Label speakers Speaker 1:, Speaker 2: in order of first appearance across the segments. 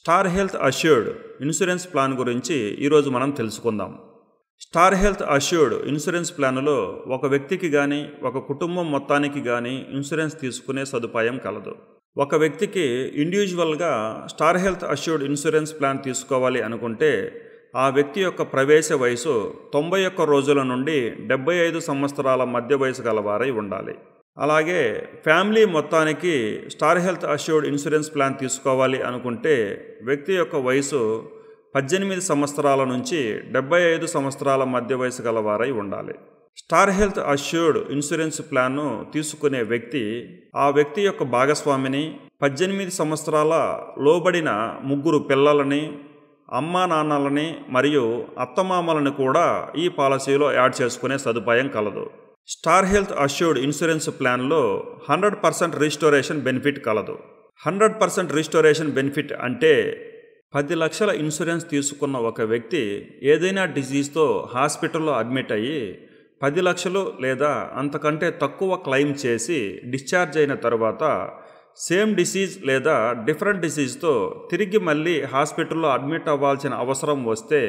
Speaker 1: Star health assured Insurance plan గురించి ఈరోజు మనం తెలుసుకుందాం. స్టార్ హెల్త్ అష్యూర్డ్ ఇన్సూరెన్స్ ప్లాన్లో ఒక వ్యక్తికి కానీ ఒక కుటుంబం మొత్తానికి కానీ ఇన్సూరెన్స్ తీసుకునే సదుపాయం కలదు. ఒక వ్యక్తికి ఇండివిజువల్గా star health assured Insurance plan తీసుకోవాలి అనుకుంటే ఆ వ్యక్తి యొక్క ప్రవేశ వయసు 91 రోజుల నుండి 75 సంవత్సరాల మధ్య వయసు గలవారై ఉండాలి. అలాగే ఫ్యామిలీ మొత్తానికి star health assured Insurance plan తీసుకోవాలి అనుకుంటే వ్యక్తి యొక్క వయసు 18 సంవత్సరాల నుంచి 75 సంవత్సరాల మధ్య వయసు గలవారై ఉండాలి. స్టార్ హెల్త్ అష్యూర్డ్ ఇన్సూరెన్స్ ప్లాన్ను తీసుకునే వ్యక్తి ఆ వ్యక్తి యొక్క భాగస్వామిని, 18 సంవత్సరాల లోబడిన 3 పిల్లలని, అమ్మా నాన్నలని మరియు అత్తమామలను కూడా ఈ పాలసీలో యాడ్ చేసుకునే సదుపాయం కలదు. స్టార్ హెల్త్ అష్యూర్డ్ ఇన్సూరెన్స్ ప్లాన్లో 100% రిస్టోరేషన్ బెనిఫిట్ కలదు. 100% రిస్టోరేషన్ బెనిఫిట్ అంటే 10 లక్షల ఇన్సూరెన్స్ తీసుకున్న ఒక వ్యక్తి ఏదైనా డిసీజ్తో హాస్పిటల్లో అడ్మిట్ అయ్యి 10 లక్షలు లేదా అంతకంటే తక్కువ క్లెయిమ్ చేసి డిశ్చార్జ్ అయిన తర్వాత సేమ్ డిసీజ్ లేదా డిఫరెంట్ డిసీజ్తో తిరిగి మళ్ళీ హాస్పిటల్లో అడ్మిట్ అవ్వాల్సిన అవసరం వస్తే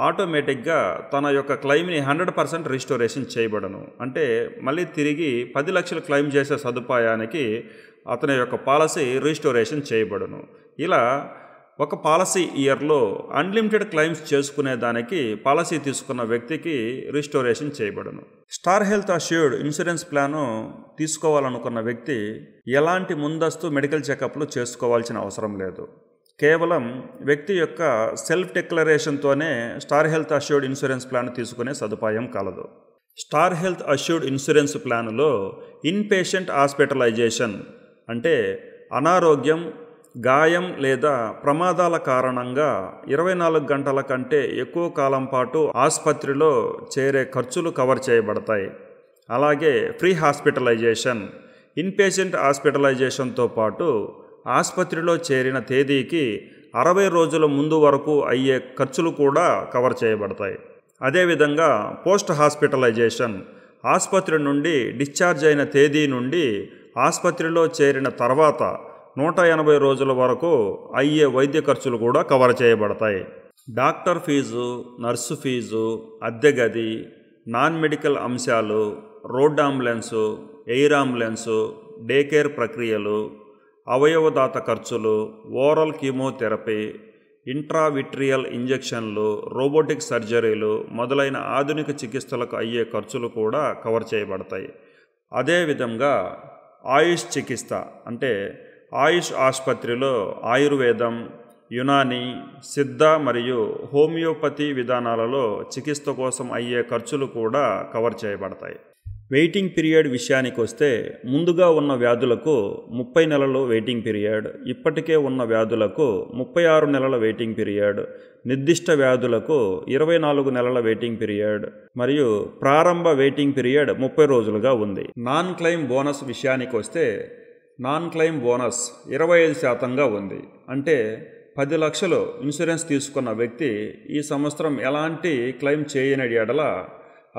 Speaker 1: ఆటోమేటిక్గా తన యొక్క క్లెయిమ్ని 100% రిస్టోరేషన్ చేయబడను. అంటే మళ్ళీ తిరిగి 10 లక్షలు క్లెయిమ్ చేసే సదుపాయానికి అతని యొక్క పాలసీ రిస్టోరేషన్ చేయబడును. ఇలా ఒక పాలసీ ఇయర్లో అన్లిమిటెడ్ క్లెయిమ్స్ చేసుకునే దానికి పాలసీ తీసుకున్న వ్యక్తికి రిస్టోరేషన్ చేయబడును. Star health assured Insurance plan తీసుకోవాలనుకున్న వ్యక్తి ఎలాంటి ముందస్తు మెడికల్ చెకప్లు చేసుకోవాల్సిన అవసరం లేదు. కేవలం వ్యక్తి యొక్క సెల్ఫ్ డిక్లరేషన్తోనే Star health assured Insurance plan తీసుకునే సదుపాయం కలదు. స్టార్ హెల్త్ అష్యూర్డ్ ఇన్సూరెన్స్ ప్లాన్లో ఇన్ పేషెంట్ హాస్పిటలైజేషన్ అంటే అనారోగ్యం, గాయం లేదా ప్రమాదాల కారణంగా 24 గంటల కంటే ఎక్కువ కాలం పాటు ఆసుపత్రిలో చేరే ఖర్చులు కవర్ చేయబడతాయి. అలాగే ఫ్రీ హాస్పిటలైజేషన్, ఇన్ పేషెంట్ హాస్పిటలైజేషన్తో పాటు ఆసుపత్రిలో చేరిన తేదీకి 60 రోజుల ముందు వరకు అయ్యే ఖర్చులు కూడా కవర్ చేయబడతాయి. అదేవిధంగా పోస్ట్ హాస్పిటలైజేషన్, ఆసుపత్రి నుండి డిశ్చార్జ్ అయిన తేదీ నుండి ఆసుపత్రిలో చేరిన తర్వాత 180 రోజుల వరకు అయ్యే వైద్య ఖర్చులు కూడా కవర్ చేయబడతాయి. డాక్టర్ ఫీజు, నర్సు ఫీజు, అద్దె గది, నాన్ మెడికల్ అంశాలు, road ambulance, air ambulance, day care ప్రక్రియలు, అవయవదాత ఖర్చులు, ఓరల్ కీమోథెరపీ, ఇంట్రావిట్రియల్ ఇంజెక్షన్లు, రోబోటిక్ సర్జరీలు మొదలైన ఆధునిక చికిత్సలకు అయ్యే ఖర్చులు కూడా కవర్ చేయబడతాయి. అదేవిధంగా ఆయుష్ చికిత్స అంటే ఆయుష్ ఆసుపత్రిలో ఆయుర్వేదం, యునాని, సిద్ధ మరియు హోమియోపతి విధానాలలో చికిత్స కోసం అయ్యే ఖర్చులు కూడా కవర్ చేయబడతాయి. వెయిటింగ్ పీరియడ్ విషయానికి వస్తే ముందుగా ఉన్న వ్యాధులకు 30 నెలలు వెయిటింగ్ పీరియడ్, ఇప్పటికే ఉన్న వ్యాధులకు 36 నెలల వెయిటింగ్ పీరియడ్, నిర్దిష్ట వ్యాధులకు 24 నెలల వెయిటింగ్ పీరియడ్ మరియు ప్రారంభ వెయిటింగ్ పీరియడ్ 30 రోజులుగా ఉంది. నాన్ క్లెయిమ్ బోనస్ విషయానికి వస్తే నాన్ క్లెయిమ్ బోనస్ 25%గా ఉంది. అంటే 10 లక్షలు ఇన్సూరెన్స్ తీసుకున్న వ్యక్తి ఈ సంవత్సరం ఎలాంటి క్లెయిమ్ చేయని ఎడల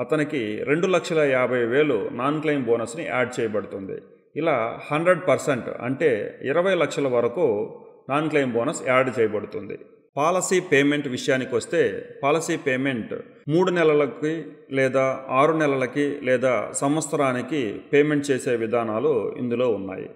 Speaker 1: అతనికి 2,50,000 నాన్ క్లెయిమ్ బోనస్ని యాడ్ చేయబడుతుంది. ఇలా 100% అంటే 20 లక్షల వరకు నాన్ క్లెయిమ్ బోనస్ యాడ్ చేయబడుతుంది. పాలసీ పేమెంట్ విషయానికి వస్తే పాలసీ పేమెంట్ 3 నెలలకి లేదా 6 నెలలకి లేదా సంవత్సరానికి పేమెంట్ చేసే విధానాలు ఇందులో ఉన్నాయి.